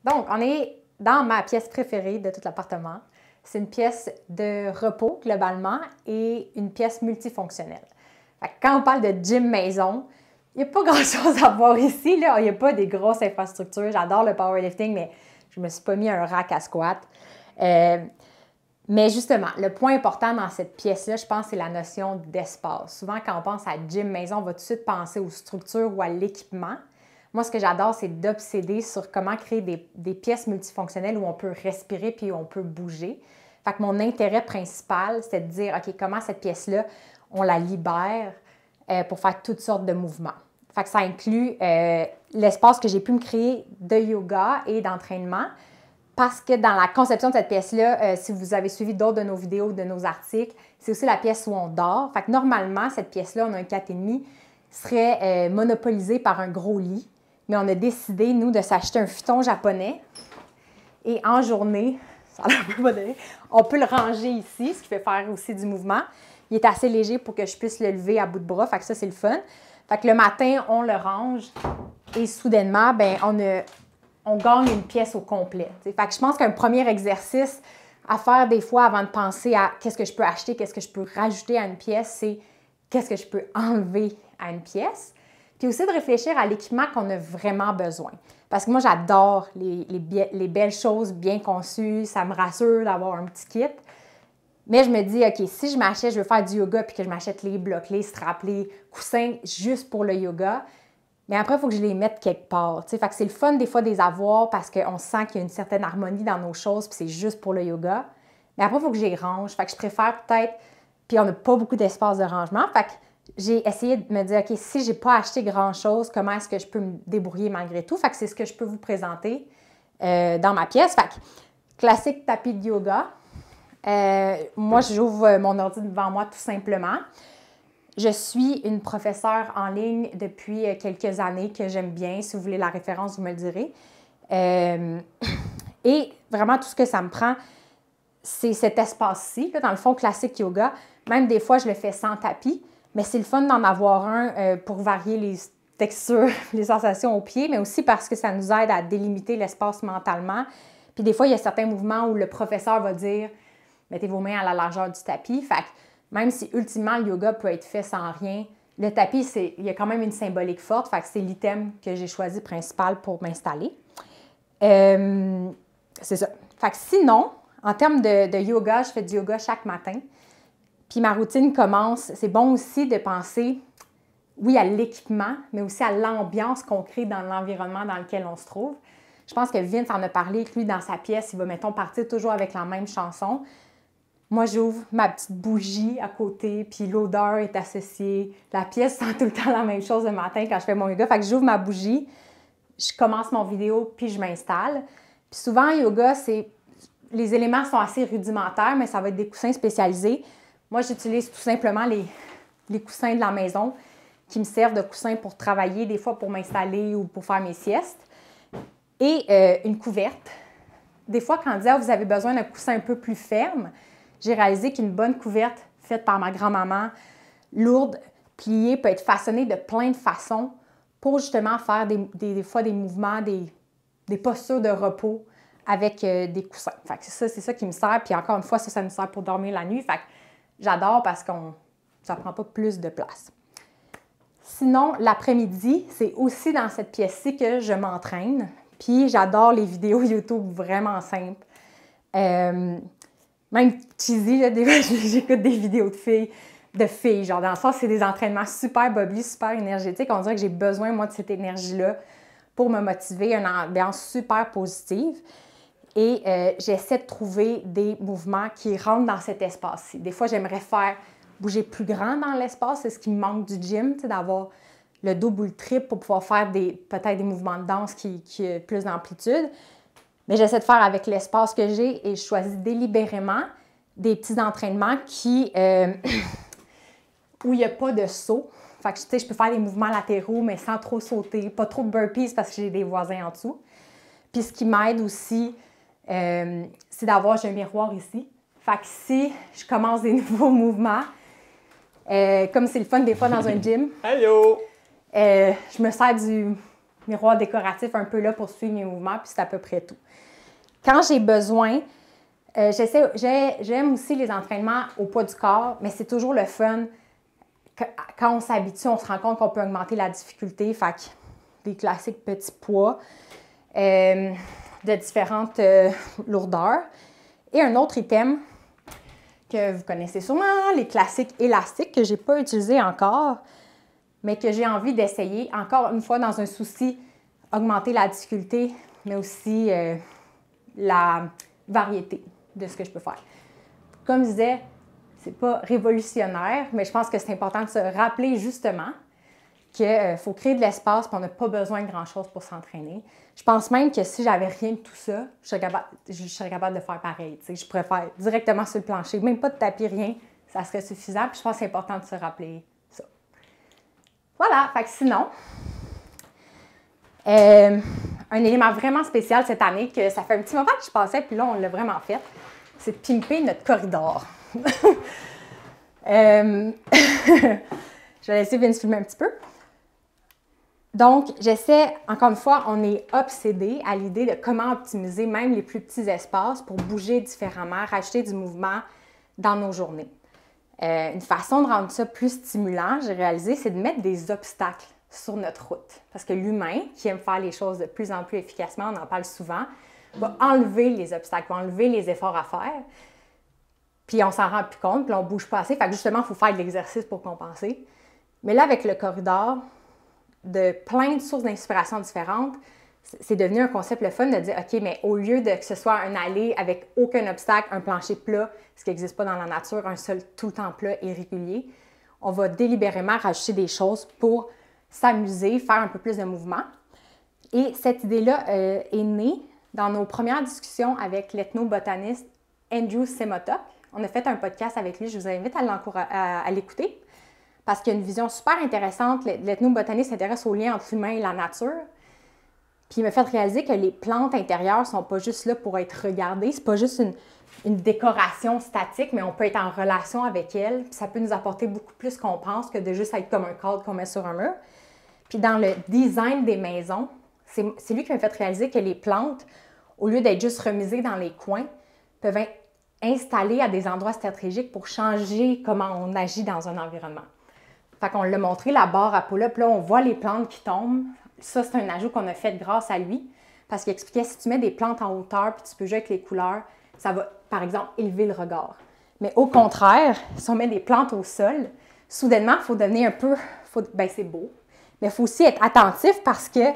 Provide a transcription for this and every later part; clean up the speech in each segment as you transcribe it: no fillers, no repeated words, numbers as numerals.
Donc, on est dans ma pièce préférée de tout l'appartement. C'est une pièce de repos, globalement, et une pièce multifonctionnelle. Fait que quand on parle de gym maison, il n'y a pas grand-chose à voir ici. Là. Il n'y a pas des grosses infrastructures. J'adore le powerlifting, mais je ne me suis pas mis un rack à squat. Mais justement, le point important dans cette pièce-là, je pense, c'est la notion d'espace. Souvent, quand on pense à gym maison, on va tout de suite penser aux structures ou à l'équipement. Moi, ce que j'adore, c'est d'obséder sur comment créer des pièces multifonctionnelles où on peut respirer puis où on peut bouger. Fait que mon intérêt principal, c'est de dire, OK, comment cette pièce-là, on la libère pour faire toutes sortes de mouvements. Fait que ça inclut l'espace que j'ai pu me créer de yoga et d'entraînement. Parce que dans la conception de cette pièce-là, si vous avez suivi d'autres de nos vidéos, de nos articles, c'est aussi la pièce où on dort. Fait que normalement, cette pièce-là, on a un 4,5, serait monopolisée par un gros lit. Mais on a décidé, nous, de s'acheter un futon japonais. Et en journée, ça a l'air un peu modéré, on peut le ranger ici, ce qui fait faire aussi du mouvement. Il est assez léger pour que je puisse le lever à bout de bras. Fait que ça, c'est le fun. Fait que le matin, on le range et soudainement, ben on gagne une pièce au complet. T'sais. Fait que je pense qu'un premier exercice à faire des fois avant de penser à qu'est-ce que je peux acheter, qu'est-ce que je peux rajouter à une pièce, c'est qu'est-ce que je peux enlever à une pièce. Puis aussi de réfléchir à l'équipement qu'on a vraiment besoin. Parce que moi, j'adore les belles choses bien conçues. Ça me rassure d'avoir un petit kit. Mais je me dis, OK, si je m'achète, je veux faire du yoga puis que je m'achète les blocs, les straps, les coussins juste pour le yoga, mais après, il faut que je les mette quelque part. Fait que c'est le fun des fois de les avoir parce qu'on sent qu'il y a une certaine harmonie dans nos choses puis c'est juste pour le yoga. Mais après, il faut que je les range. Fait que je préfère peut-être, puis on n'a pas beaucoup d'espace de rangement. Fait que j'ai essayé de me dire, OK, si je n'ai pas acheté grand-chose, comment est-ce que je peux me débrouiller malgré tout? Fait que c'est ce que je peux vous présenter dans ma pièce. Fait que classique tapis de yoga. Moi, j'ouvre mon ordi devant moi tout simplement. Je suis une professeure en ligne depuis quelques années que j'aime bien. Si vous voulez la référence, vous me le direz. Et vraiment, tout ce que ça me prend, c'est cet espace-ci. Dans le fond, classique yoga. Même des fois, je le fais sans tapis. Mais c'est le fun d'en avoir un pour varier les textures, les sensations aux pieds, mais aussi parce que ça nous aide à délimiter l'espace mentalement. Puis des fois, il y a certains mouvements où le professeur va dire « mettez vos mains à la largeur du tapis ». Fait que même si ultimement le yoga peut être fait sans rien, le tapis, il y a quand même une symbolique forte. Fait que c'est l'item que j'ai choisi principal pour m'installer. C'est ça. Fait que sinon, en termes de yoga, je fais du yoga chaque matin. Puis ma routine commence, c'est bon aussi de penser, oui, à l'équipement, mais aussi à l'ambiance qu'on crée dans l'environnement dans lequel on se trouve. Je pense que Vince en a parlé, que lui, dans sa pièce, il va, mettons, partir toujours avec la même chanson. Moi, j'ouvre ma petite bougie à côté, puis l'odeur est associée. La pièce sent tout le temps la même chose le matin quand je fais mon yoga. Fait que j'ouvre ma bougie, je commence mon vidéo, puis je m'installe. Puis souvent, en yoga, les éléments sont assez rudimentaires, mais ça va être des coussins spécialisés. Moi, j'utilise tout simplement les coussins de la maison qui me servent de coussins pour travailler, des fois pour m'installer ou pour faire mes siestes. Et une couverte. Des fois, quand on dit « vous avez besoin d'un coussin un peu plus ferme », j'ai réalisé qu'une bonne couverte faite par ma grand-maman, lourde, pliée, peut être façonnée de plein de façons pour justement faire des fois des mouvements, des postures de repos avec des coussins. Fait que c'est ça qui me sert. Puis encore une fois, ça me sert pour dormir la nuit. Fait que j'adore parce que ça ne prend pas plus de place. Sinon, l'après-midi, c'est aussi dans cette pièce-ci que je m'entraîne. Puis j'adore les vidéos YouTube vraiment simples. Même cheesy, là, des fois, j'écoute des vidéos de filles. Genre, dans le sens, c'est des entraînements super bubbly, super énergétiques. On dirait que j'ai besoin, moi, de cette énergie-là pour me motiver, une ambiance super positive. Et j'essaie de trouver des mouvements qui rentrent dans cet espace-ci. Des fois, j'aimerais faire bouger plus grand dans l'espace. C'est ce qui me manque du gym, d'avoir le double ou le triple pour pouvoir faire peut-être des mouvements de danse qui ont plus d'amplitude. Mais j'essaie de faire avec l'espace que j'ai et je choisis délibérément des petits entraînements où il n'y a pas de saut. Fait que, je peux faire des mouvements latéraux, mais sans trop sauter. Pas trop de burpees parce que j'ai des voisins en dessous. Puis ce qui m'aide aussi, c'est j'ai un miroir ici. Fait que si je commence des nouveaux mouvements, comme c'est le fun des fois dans un gym, Allô! Je me sers du miroir décoratif un peu là pour suivre mes mouvements, puis c'est à peu près tout. Quand j'ai besoin, j'aime aussi les entraînements au poids du corps, mais c'est toujours le fun. Quand on s'habitue, on se rend compte qu'on peut augmenter la difficulté. Fait que des classiques petits poids de différentes lourdeurs. Et un autre item que vous connaissez sûrement, les classiques élastiques que je n'ai pas utilisés encore, mais que j'ai envie d'essayer, encore une fois, dans un souci, augmenter la difficulté, mais aussi la variété de ce que je peux faire. Comme je disais, c'est pas révolutionnaire, mais je pense que c'est important de se rappeler justement qu'il faut créer de l'espace et on n'a pas besoin de grand-chose pour s'entraîner. Je pense même que si j'avais rien de tout ça, je serais capable de faire pareil. Je pourrais faire directement sur le plancher, même pas de tapis, rien, ça serait suffisant. Puis je pense que c'est important de se rappeler ça. Voilà, fait que sinon, un élément vraiment spécial cette année, que ça fait un petit moment que je pensais, puis là, on l'a vraiment fait, c'est de pimper notre corridor. Je vais laisser Vince filmer un petit peu. Donc, j'essaie, encore une fois, on est obsédé à l'idée de comment optimiser même les plus petits espaces pour bouger différemment, rajouter du mouvement dans nos journées. Une façon de rendre ça plus stimulant, j'ai réalisé, c'est de mettre des obstacles sur notre route. Parce que l'humain, qui aime faire les choses de plus en plus efficacement, on en parle souvent, va enlever les obstacles, va enlever les efforts à faire. Puis on s'en rend plus compte, puis on ne bouge pas assez. Fait que justement, il faut faire de l'exercice pour compenser. Mais là, avec le corridor, de plein de sources d'inspiration différentes, c'est devenu un concept le fun de dire, OK, mais au lieu de que ce soit un allée avec aucun obstacle, un plancher plat, ce qui n'existe pas dans la nature, un sol tout le temps plat et régulier, on va délibérément rajouter des choses pour s'amuser, faire un peu plus de mouvement. Et cette idée-là est née dans nos premières discussions avec l'ethnobotaniste Andrew Semotok. On a fait un podcast avec lui, je vous invite à l'écouter, parce qu'il y a une vision super intéressante. L'ethnobotaniste s'intéresse aux liens entre l'humain et la nature. Puis il m'a fait réaliser que les plantes intérieures ne sont pas juste là pour être regardées, c'est pas juste une décoration statique, mais on peut être en relation avec elles, puis ça peut nous apporter beaucoup plus qu'on pense que de juste être comme un cadre qu'on met sur un mur. Puis dans le design des maisons, c'est lui qui m'a fait réaliser que les plantes, au lieu d'être juste remisées dans les coins, peuvent être installées à des endroits stratégiques pour changer comment on agit dans un environnement. Fait qu'on l'a montré, la barre à pull-up, là, on voit les plantes qui tombent. Ça, c'est un ajout qu'on a fait grâce à lui, parce qu'il expliquait si tu mets des plantes en hauteur puis tu peux jouer avec les couleurs, ça va, par exemple, élever le regard. Mais au contraire, si on met des plantes au sol, soudainement, il faut devenir un peu... c'est beau, mais il faut aussi être attentif parce que,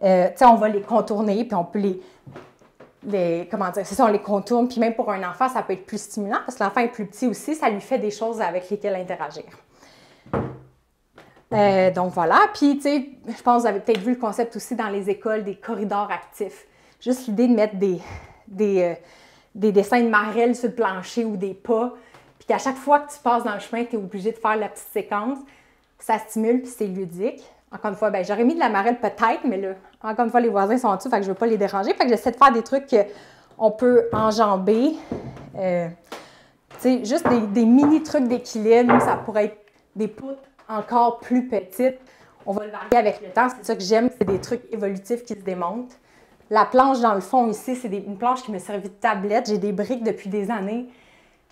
on va les contourner puis on peut c'est ça, on les contourne. Puis même pour un enfant, ça peut être plus stimulant parce que l'enfant est plus petit aussi, ça lui fait des choses avec lesquelles interagir. Donc voilà, puis tu sais, je pense que vous avez peut-être vu le concept aussi dans les écoles des corridors actifs. Juste l'idée de mettre des dessins de marelles sur le plancher ou des pas, puis qu'à chaque fois que tu passes dans le chemin, tu es obligé de faire la petite séquence, ça stimule puis c'est ludique. Encore une fois, j'aurais mis de la marelle peut-être, mais là, encore une fois, les voisins sont en dessous, fait que je ne veux pas les déranger. Fait que j'essaie de faire des trucs qu'on peut enjamber. Tu sais, juste des mini trucs d'équilibre, ça pourrait être des poutres encore plus petites. On va le varier avec le temps. C'est ça que j'aime, c'est des trucs évolutifs qui se démontent. La planche dans le fond ici, c'est une planche qui me servit de tablette. J'ai des briques depuis des années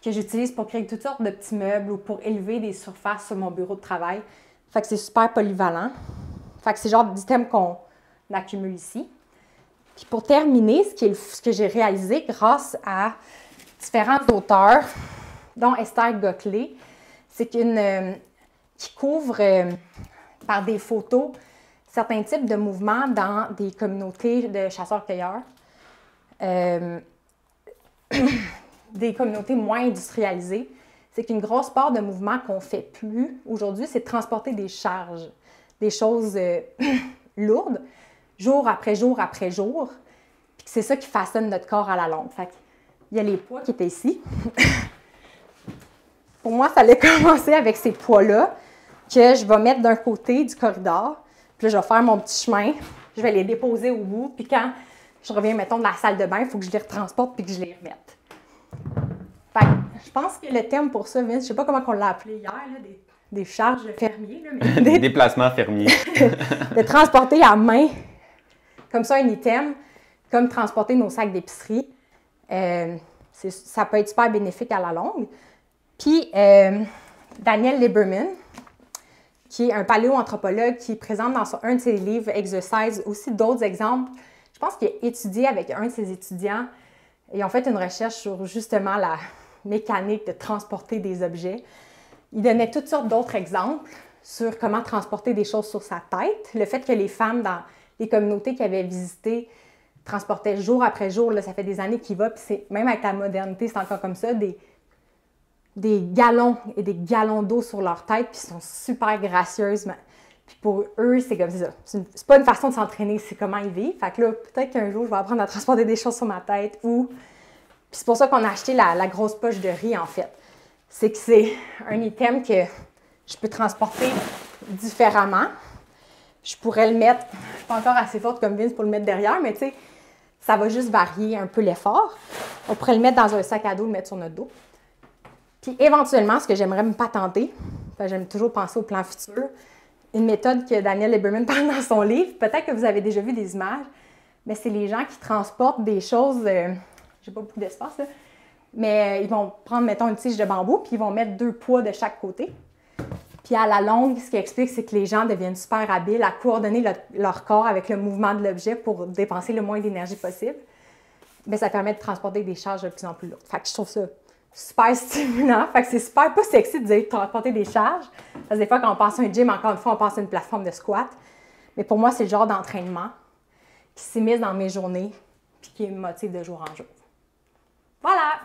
que j'utilise pour créer toutes sortes de petits meubles ou pour élever des surfaces sur mon bureau de travail. Fait que c'est super polyvalent. Fait que c'est le genre d'item qu'on accumule ici. Puis pour terminer, ce que j'ai réalisé grâce à différents auteurs, dont Esther Goclé, c'est qui couvre par des photos certains types de mouvements dans des communautés de chasseurs-cueilleurs, des communautés moins industrialisées. C'est qu'une grosse part de mouvements qu'on ne fait plus aujourd'hui, c'est de transporter des charges, des choses lourdes, jour après jour après jour. Puis c'est ça qui façonne notre corps à la longue. Fait il y a les poids qui étaient ici. Pour moi, ça allait commencer avec ces poids-là que je vais mettre d'un côté du corridor. Puis là, je vais faire mon petit chemin. Je vais les déposer au bout. Puis quand je reviens, mettons, de la salle de bain, il faut que je les retransporte puis que je les remette. Fait que je pense que le thème pour ça, Vince, je ne sais pas comment on l'a appelé hier, là, des charges fermiers. Là, mais des déplacements fermiers. de transporter à main comme ça un item, comme transporter nos sacs d'épicerie. Ça peut être super bénéfique à la longue. Puis, Daniel Lieberman, qui est un paléoanthropologue qui présente dans un de ses livres, Exercise, aussi d'autres exemples. Je pense qu'il a étudié avec un de ses étudiants. Ils ont fait une recherche sur justement la mécanique de transporter des objets. Il donnait toutes sortes d'autres exemples sur comment transporter des choses sur sa tête. Le fait que les femmes dans les communautés qu'il avait visitées transportaient jour après jour, là, ça fait des années qu'il va, puis même avec la modernité, c'est encore comme ça, des gallons et des gallons d'eau sur leur tête, puis ils sont super gracieuses. Puis pour eux, c'est comme ça. C'est pas une façon de s'entraîner, c'est comment ils vivent. Fait que là, peut-être qu'un jour, je vais apprendre à transporter des choses sur ma tête ou... Puis c'est pour ça qu'on a acheté la grosse poche de riz, en fait. C'est que c'est un item que je peux transporter différemment. Je pourrais le mettre... Je suis pas encore assez forte comme Vince pour le mettre derrière, mais tu sais, ça va juste varier un peu l'effort. On pourrait le mettre dans un sac à dos, le mettre sur notre dos. Puis éventuellement, ce que j'aimerais me patenter, j'aime toujours penser au plan futur, une méthode que Daniel Lieberman parle dans son livre, peut-être que vous avez déjà vu des images, mais c'est les gens qui transportent des choses, j'ai pas beaucoup d'espace là, mais ils vont prendre, mettons, une tige de bambou, puis ils vont mettre 2 poids de chaque côté. Puis à la longue, ce qui explique, c'est que les gens deviennent super habiles à coordonner leur corps avec le mouvement de l'objet pour dépenser le moins d'énergie possible. Mais ça permet de transporter des charges de plus en plus lourdes. Fait que je trouve ça super stimulant. Fait que c'est super pas sexy de dire transporter des charges. Parce que des fois, quand on passe à un gym, encore une fois, on passe à une plateforme de squat. Mais pour moi, c'est le genre d'entraînement qui s'immisce dans mes journées puis qui me motive de jour en jour. Voilà!